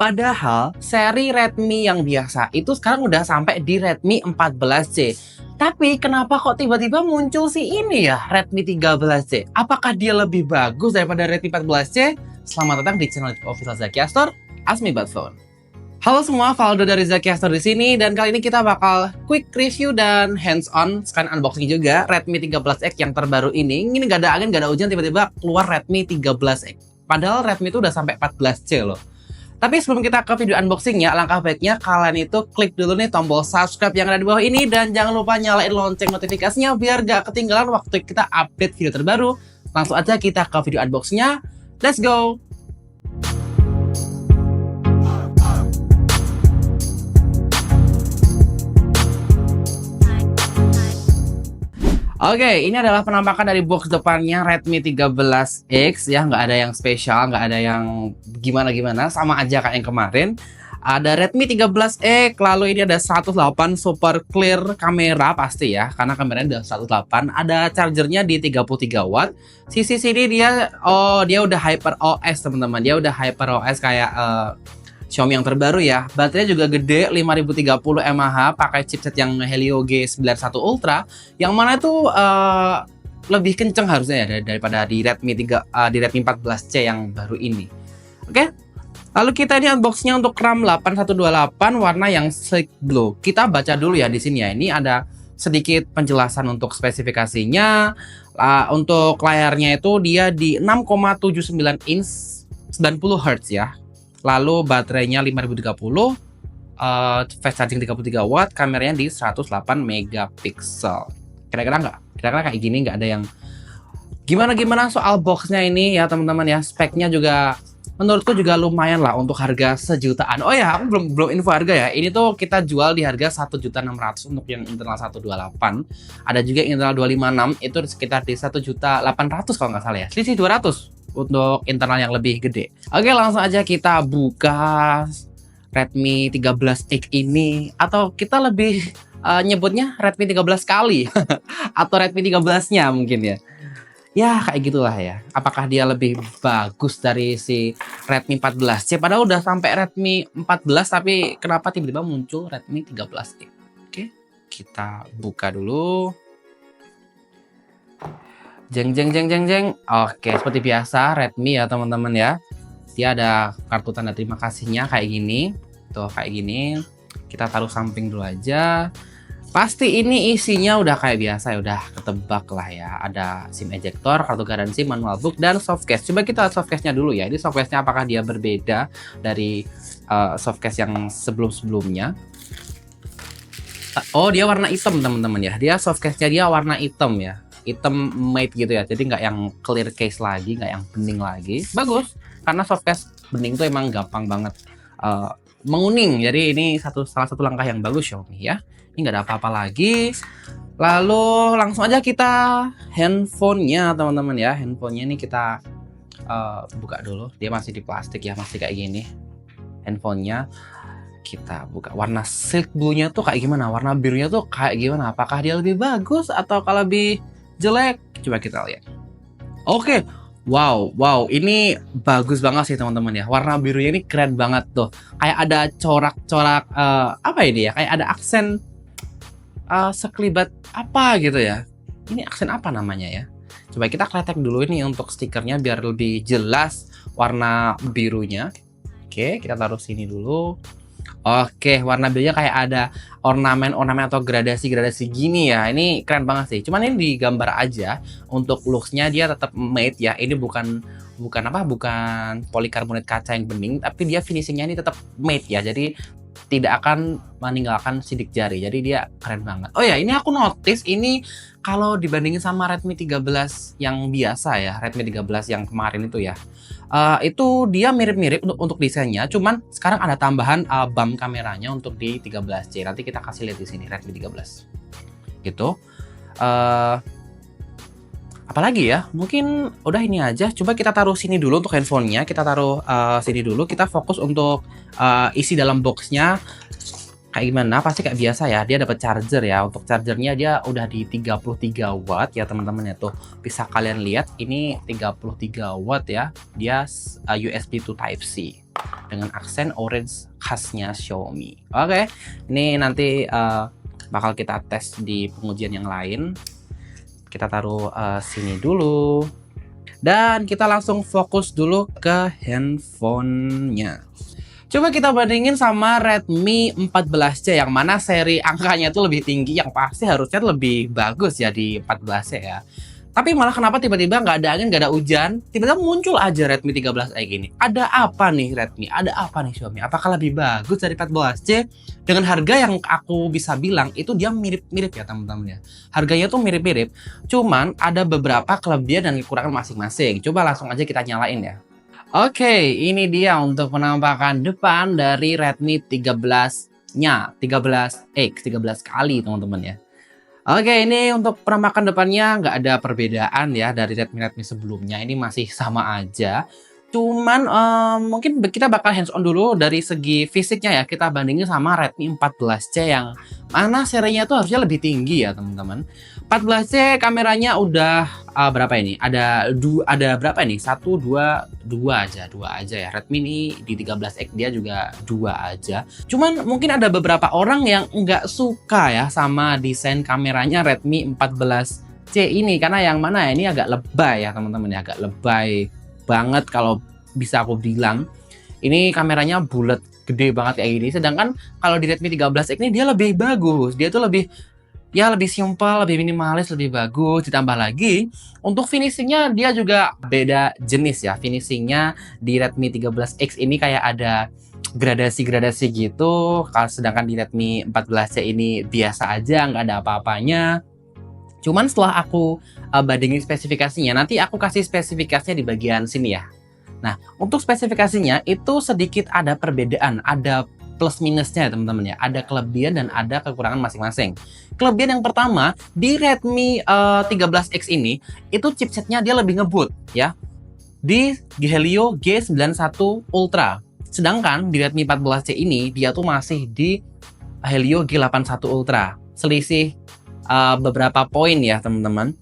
Padahal seri Redmi yang biasa itu sekarang udah sampai di Redmi 14C. Tapi kenapa kok tiba-tiba muncul si ini ya, Redmi 13C? Apakah dia lebih bagus daripada Redmi 14C? Selamat datang di channel Official Zakia Store, Ask Me About Phone. Halo semua, Valdo dari Zakia Store di sini, dan kali ini kita bakal quick review dan hands-on sekalian unboxing juga Redmi 13X yang terbaru ini. Ini gak ada angin, gak ada hujan, tiba-tiba keluar Redmi 13X. Padahal Redmi itu udah sampai 14C loh. Tapi sebelum kita ke video unboxingnya, alangkah baiknya kalian itu klik dulu nih tombol subscribe yang ada di bawah ini, dan jangan lupa nyalain lonceng notifikasinya biar gak ketinggalan waktu kita update video terbaru. Langsung aja kita ke video unboxingnya. Let's go! Oke, ini adalah penampakan dari box depannya Redmi 13X ya, nggak ada yang spesial, nggak ada yang gimana-gimana, sama aja kayak yang kemarin. Ada Redmi 13X, lalu ini ada 108 super clear kamera pasti ya, karena kameranya udah 108. Ada chargernya di 33 watt. Sisi sini dia udah Hyper OS teman-teman, dia udah Hyper OS kayak Xiaomi yang terbaru ya. Baterainya juga gede, 5030 mAh, pakai chipset yang Helio G91 Ultra, yang mana itu lebih kenceng harusnya ya daripada di Redmi 14C yang baru ini. Oke. Lalu kita ini unboxnya untuk RAM 8128 warna yang sleek blue. Kita baca dulu ya di sini ya. Ini ada sedikit penjelasan untuk spesifikasinya. Untuk layarnya itu dia di 6,79 inch 90 Hz ya. Lalu baterainya 5030, fast charging 33 watt, kameranya di 108 megapiksel. Kira-kira kayak gini, nggak ada yang gimana soal boxnya ini ya teman-teman ya. Speknya juga menurutku juga lumayan lah untuk harga sejutaan. Oh ya, aku belum info harga ya. Ini tuh kita jual di harga 1.600.000 untuk yang internal 128. Ada juga yang internal 256 itu sekitar di 1.800.000 kalau nggak salah ya. Selisih 200 untuk internal yang lebih gede. Oke, langsung aja kita buka Redmi 13X ini, atau kita lebih nyebutnya Redmi 13 kali atau Redmi 13-nya mungkin ya. Ya kayak gitulah ya. Apakah dia lebih bagus dari si Redmi 14C? Padahal udah sampai Redmi 14, tapi kenapa tiba-tiba muncul Redmi 13X? Oke, kita buka dulu. Jeng. Oke, seperti biasa Redmi ya teman-teman ya. Dia ada kartu tanda terima kasihnya kayak gini. Tuh kayak gini. Kita taruh samping dulu aja. Pasti ini isinya udah kayak biasa ya, udah ketebak lah ya. Ada SIM ejector, kartu garansi, manual book, dan softcase. Coba kita lihat softcase-nya dulu ya. Ini softcase-nya apakah dia berbeda dari softcase yang sebelum-sebelumnya. Oh, dia warna hitam teman-teman ya. Dia softcase-nya dia warna hitam ya. Hitam matte gitu ya, jadi nggak yang clear case lagi, nggak yang bening lagi. Bagus, karena softcase bening tuh emang gampang banget menguning. Jadi ini salah satu langkah yang bagus Xiaomi ya. Ini nggak ada apa-apa lagi. Lalu langsung aja kita handphonenya teman-teman ya. Handphonenya ini kita buka dulu. Dia masih di plastik ya, masih kayak gini. Handphonenya kita buka. Warna silk blue-nya tuh kayak gimana? Warna birunya tuh kayak gimana? Apakah dia lebih bagus atau kalau lebih jelek? Coba kita lihat. Oke. Wow, ini bagus banget sih teman-teman ya. Warna birunya ini keren banget tuh. Kayak ada corak-corak apa ini ya? Kayak ada aksen sekelibat apa gitu ya. Ini aksen apa namanya ya? Coba kita kletek dulu ini untuk stikernya biar lebih jelas warna birunya. Oke, kita taruh sini dulu. Oke, warna birunya kayak ada ornamen atau gradasi gini ya. Ini keren banget sih. Cuman ini digambar aja. Untuk looks-nya dia tetap matte ya. Ini bukan polikarbonat kaca yang bening, tapi dia finishingnya ini tetap matte ya. Jadi tidak akan meninggalkan sidik jari. Jadi dia keren banget. Oh ya, ini aku notice ini kalau dibandingin sama Redmi 13 yang biasa ya, Redmi 13 yang kemarin itu ya. Itu dia mirip-mirip untuk desainnya, cuman sekarang ada tambahan bump kameranya untuk di 13C. Nanti kita kasih lihat di sini Redmi 13. Gitu. Apalagi ya? Mungkin udah ini aja. Coba kita taruh sini dulu untuk handphonenya. Kita taruh sini dulu. Kita fokus untuk isi dalam boxnya. Kayak gimana? Pasti kayak biasa ya. Dia dapat charger ya. Untuk chargernya dia udah di 33 watt ya teman-teman ya tuh. Bisa kalian lihat ini 33 watt ya. Dia USB to Type C. dengan aksen orange khasnya Xiaomi. Oke, ini nanti bakal kita tes di pengujian yang lain. Kita taruh sini dulu. Dan kita langsung fokus dulu ke handphonenya. Coba kita bandingin sama Redmi 14C yang mana seri angkanya itu lebih tinggi, yang pasti harusnya lebih bagus ya di 14C ya. Tapi malah kenapa tiba-tiba nggak ada angin, nggak ada hujan, tiba-tiba muncul aja Redmi 13i gini. Ada apa nih Redmi? Ada apa nih Xiaomi? Apakah lebih bagus dari 14C? Dengan harga yang aku bisa bilang itu dia mirip-mirip ya teman-teman ya. Harganya tuh mirip-mirip, cuman ada beberapa kelebihan dan kekurangan masing-masing. Coba langsung aja kita nyalain ya. Oke, ini dia untuk penampakan depan dari Redmi 13-nya, 13X, 13 kali teman-teman ya. Oke, ini untuk penampakan depannya nggak ada perbedaan ya dari Redmi sebelumnya. Ini masih sama aja. Cuman mungkin kita bakal hands on dulu dari segi fisiknya ya. Kita bandingin sama Redmi 14C yang mana serinya tuh harusnya lebih tinggi ya teman-teman. 14C kameranya udah berapa ini? Ada berapa ini? 1, 2 aja ya. Redmi ini di 13X dia juga 2 aja. Cuman mungkin ada beberapa orang yang nggak suka ya sama desain kameranya Redmi 14C ini, karena yang mana ya, ini agak lebay ya teman-teman ya, agak lebay banget kalau bisa aku bilang. Ini kameranya bulat gede banget kayak gini, sedangkan kalau di Redmi 13X ini dia lebih bagus, dia tuh lebih simple, lebih minimalis, lebih bagus. Ditambah lagi untuk finishingnya dia juga beda jenis ya. Finishingnya di Redmi 13X ini kayak ada gradasi-gradasi gitu, sedangkan di Redmi 14C ini biasa aja, nggak ada apa-apanya. Cuman setelah aku bandingin spesifikasinya, nanti aku kasih spesifikasinya di bagian sini ya. Nah, untuk spesifikasinya itu sedikit ada perbedaan, ada plus minusnya ya teman-teman ya. Ada kelebihan dan ada kekurangan masing-masing. Kelebihan yang pertama, di Redmi 13X ini, itu chipsetnya dia lebih ngebut ya. Di Helio G91 Ultra. Sedangkan di Redmi 14C ini, dia tuh masih di Helio G81 Ultra. Selisih beberapa poin ya teman-teman.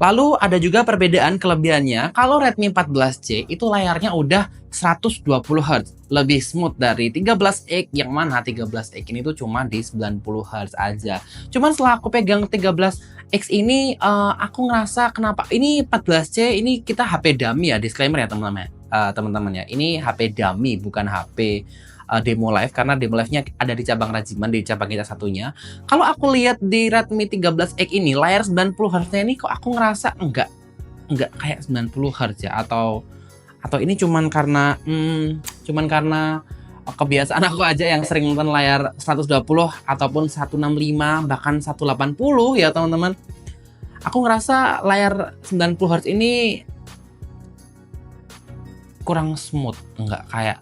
Lalu ada juga perbedaan kelebihannya. Kalau Redmi 14C itu layarnya udah 120 Hz, lebih smooth dari 13X, yang mana 13X ini tuh cuma di 90 Hz aja. Cuman setelah aku pegang 13X ini, aku ngerasa kenapa ini 14C ini kita HP dummy ya, disclaimer ya teman-teman ya. Ini HP dummy, bukan HP demo live, karena demo live-nya ada di cabang Rajiman, di cabang kita satunya. Kalau aku lihat di Redmi 13X ini layar 90 Hz ini kok aku ngerasa enggak kayak 90 Hz ya, atau ini cuman karena kebiasaan aku aja yang sering nonton layar 120 ataupun 165 bahkan 180 ya teman-teman. Aku ngerasa layar 90 Hz ini kurang smooth, enggak kayak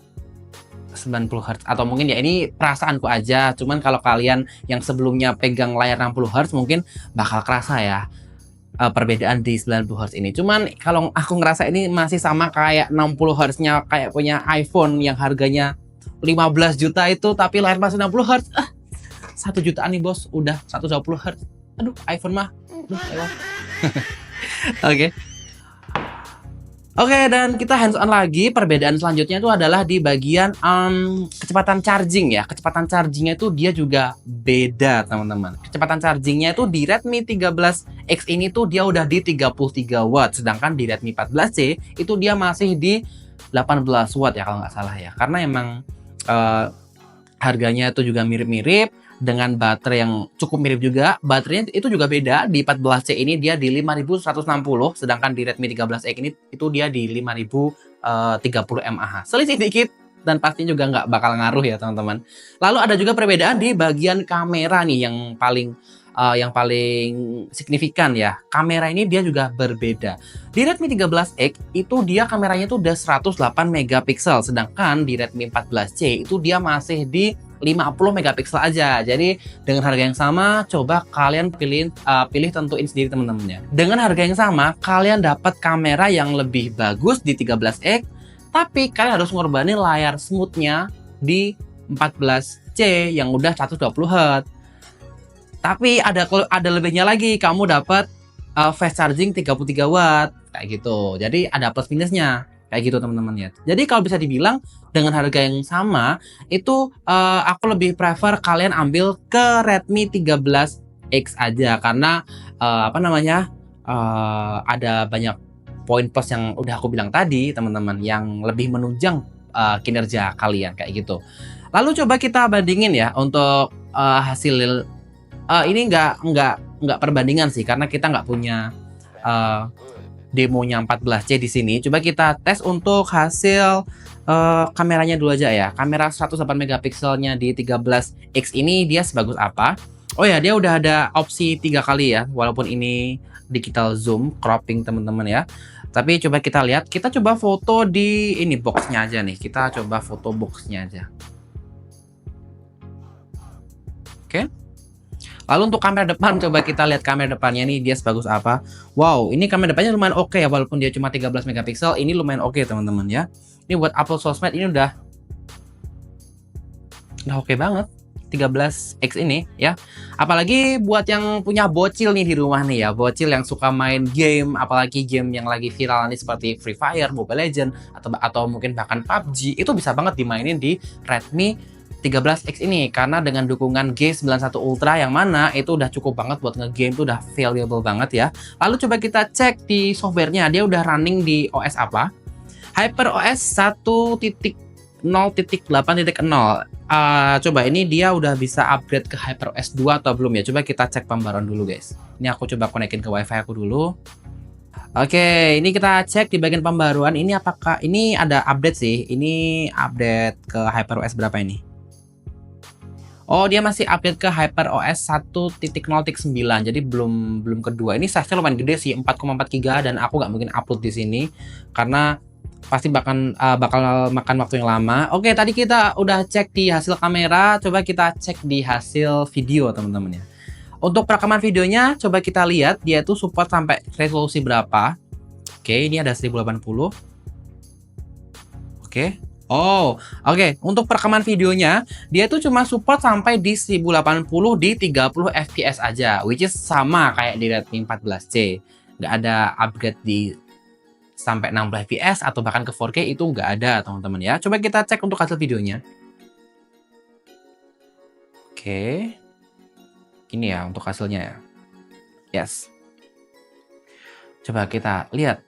90 Hz, atau mungkin ya ini perasaanku aja. Cuman kalau kalian yang sebelumnya pegang layar 60 Hz mungkin bakal kerasa ya perbedaan di 90 Hz ini. Cuman kalau aku ngerasa ini masih sama kayak 60 Hz-nya kayak punya iPhone yang harganya 15 juta itu, tapi layar masih 60 Hz. 1 jutaan nih bos, udah 120 Hz. Aduh, iPhone mah. Oke. Oke, dan kita hands on lagi. Perbedaan selanjutnya itu adalah di bagian kecepatan charging ya. Kecepatan chargingnya itu dia juga beda teman-teman. Kecepatan chargingnya itu di Redmi 13X ini tuh dia udah di 33 watt. Sedangkan di Redmi 14C itu dia masih di 18 watt ya kalau nggak salah ya. Karena emang harganya itu juga mirip-mirip, dengan baterai yang cukup mirip juga. Baterainya itu juga beda. Di 14C ini dia di 5160, sedangkan di Redmi 13X ini itu dia di 5030 mAh. Selisih dikit dan pastinya juga nggak bakal ngaruh ya teman-teman. Lalu ada juga perbedaan di bagian kamera nih yang paling signifikan ya. Kamera ini dia juga berbeda. Di Redmi 13X itu dia kameranya tuh udah 108 megapiksel, sedangkan di Redmi 14C itu dia masih di 50 megapiksel aja. Jadi dengan harga yang sama, coba kalian pilih tentuin sendiri teman-temannya. Dengan harga yang sama, kalian dapat kamera yang lebih bagus di 13X, tapi kalian harus ngorbanin layar smoothnya di 14C yang udah 120 Hz. Tapi ada lebihnya lagi, kamu dapat fast charging 33 watt kayak gitu. Jadi ada plus minusnya. Kayak gitu teman-teman ya. Jadi kalau bisa dibilang dengan harga yang sama itu aku lebih prefer kalian ambil ke Redmi 13X aja karena apa namanya ada banyak poin plus yang udah aku bilang tadi teman-teman yang lebih menunjang kinerja kalian kayak gitu. Lalu coba kita bandingin ya untuk hasil ini nggak perbandingan sih karena kita nggak punya demonya 14C di sini. Coba kita tes untuk hasil kameranya dulu aja ya. Kamera 108 megapikselnya di 13X ini dia sebagus apa? Oh ya, dia udah ada opsi 3 kali ya, walaupun ini digital zoom, cropping teman-teman ya. Tapi coba kita lihat, kita coba foto di ini boxnya aja nih. Kita coba foto boxnya aja. Oke. Lalu untuk kamera depan, coba kita lihat kamera depannya nih, dia sebagus apa. Wow, ini kamera depannya lumayan oke ya, walaupun dia cuma 13 megapiksel, ini lumayan oke teman-teman ya. Ini buat upload sosmed ini udah oke banget. 13X ini ya. Apalagi buat yang punya bocil nih di rumah nih ya, bocil yang suka main game, apalagi game yang lagi viral nih seperti Free Fire, Mobile Legends atau mungkin bahkan PUBG, itu bisa banget dimainin di Redmi 13X ini karena dengan dukungan G91 Ultra yang mana itu udah cukup banget buat ngegame, tuh udah valuable banget ya. Lalu coba kita cek di softwarenya, dia udah running di OS apa? HyperOS 1.0.8.0. Coba ini dia udah bisa upgrade ke HyperOS 2 atau belum ya? Coba kita cek pembaruan dulu guys. Ini aku coba konekin ke WiFi aku dulu. Oke, ini kita cek di bagian pembaruan. Ini apakah ini ada update sih? Ini update ke HyperOS berapa ini? Oh, dia masih update ke HyperOS 1.0.9. Jadi belum kedua. Ini size-nya lumayan gede sih, 4,4 GB dan aku nggak mungkin upload di sini karena pasti bakal makan waktu yang lama. Oke, tadi kita udah cek di hasil kamera, coba kita cek di hasil video teman-teman ya. Untuk perekaman videonya coba kita lihat dia tuh support sampai resolusi berapa. Oke, ini ada 1080. Oke. Oh, oke. Untuk perekaman videonya dia tuh cuma support sampai di 1080 di 30 fps aja, which is sama kayak di Redmi 14C. Nggak ada upgrade di sampai 60 fps atau bahkan ke 4K, itu nggak ada teman-teman ya. Coba kita cek untuk hasil videonya. Oke, ini ya untuk hasilnya ya. Yes, coba kita lihat.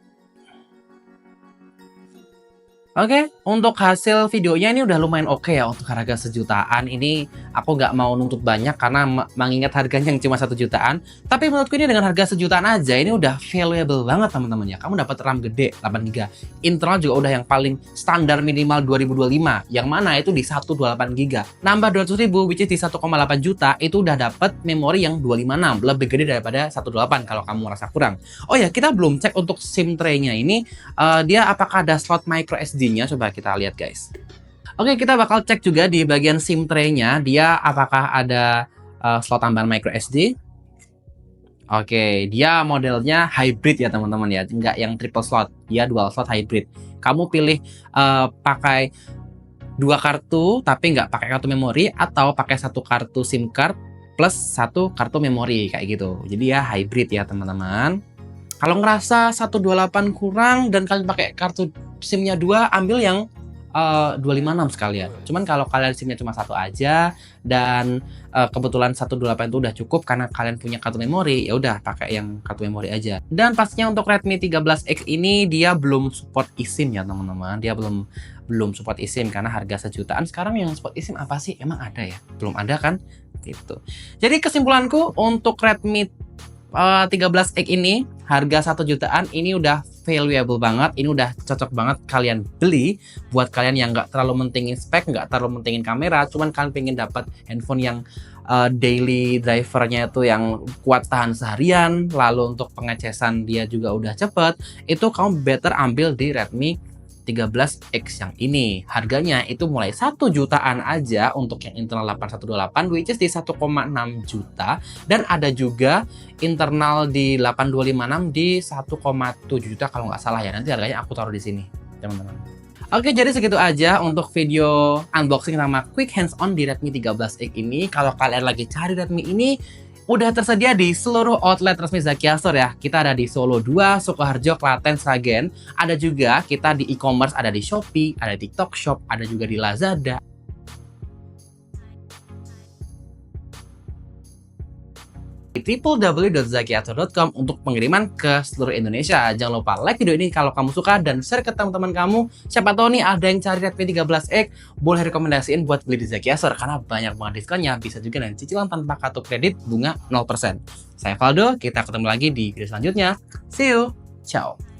Oke, untuk hasil videonya ini udah lumayan oke ya untuk harga sejutaan. Ini aku nggak mau nuntut banyak karena mengingat harganya yang cuma 1 jutaan. Tapi menurutku ini dengan harga sejutaan aja ini udah valuable banget teman-teman ya. Kamu dapat RAM gede 8 GB. Internal juga udah yang paling standar minimal 2025. Yang mana itu di 128 GB. Nambah 200.000 which is di 1,8 juta itu udah dapat memori yang 256. Lebih gede daripada 128 kalau kamu merasa kurang. Oh ya, kita belum cek untuk SIM tray-nya ini. Dia apakah ada slot micro SD-nya? Coba kita lihat guys. Oke, kita bakal cek juga di bagian SIM tray-nya dia apakah ada slot tambahan micro SD. Oke, dia modelnya hybrid ya teman-teman ya, enggak yang triple slot, dia dual slot hybrid. Kamu pilih pakai 2 kartu tapi nggak pakai kartu memori atau pakai 1 kartu SIM card plus 1 kartu memori kayak gitu. Jadi ya hybrid ya teman-teman. Kalau ngerasa 128 kurang dan kalian pakai kartu SIM-nya 2, ambil yang 256 sekalian. Cuman kalau kalian SIM-nya cuma 1 aja dan kebetulan 128 itu udah cukup karena kalian punya kartu memori, ya udah pakai yang kartu memori aja. Dan pastinya untuk Redmi 13X ini dia belum support eSIM ya teman-teman. Dia belum support eSIM karena harga sejutaan. Sekarang yang support eSIM apa sih? Emang ada ya? Belum ada kan? Gitu. Jadi kesimpulanku untuk Redmi 13X ini harga 1 jutaan ini udah valuable banget, ini udah cocok banget kalian beli buat kalian yang nggak terlalu mentingin spek, nggak terlalu mentingin kamera, cuman kalian pengen dapat handphone yang daily drivernya itu yang kuat tahan seharian, lalu untuk pengecesan dia juga udah cepet, itu kamu better ambil di Redmi 13X yang ini. Harganya itu mulai 1 jutaan aja untuk yang internal 8128 which is di 1,6 juta dan ada juga internal di 8256 di 1,7 juta kalau nggak salah ya. Nanti harganya aku taruh di sini, teman-teman. Oke, jadi segitu aja untuk video unboxing sama quick hands on di Redmi 13X ini. Kalau kalian lagi cari Redmi ini udah tersedia di seluruh outlet resmi Zakia Store ya. Kita ada di Solo 2, Sukoharjo, Klaten, Sragen. Ada juga kita di e-commerce, ada di Shopee, ada di TikTok Shop, ada juga di Lazada. Di www.zakiator.com untuk pengiriman ke seluruh Indonesia. Jangan lupa like video ini kalau kamu suka dan share ke teman-teman kamu. Siapa tahu nih ada yang cari Redmi 13X, boleh rekomendasiin buat beli di Zakia Store karena banyak banget diskonnya. Bisa juga dan cicilan tanpa kartu kredit bunga 0%. Saya Valdo, kita ketemu lagi di video selanjutnya. See you. Ciao.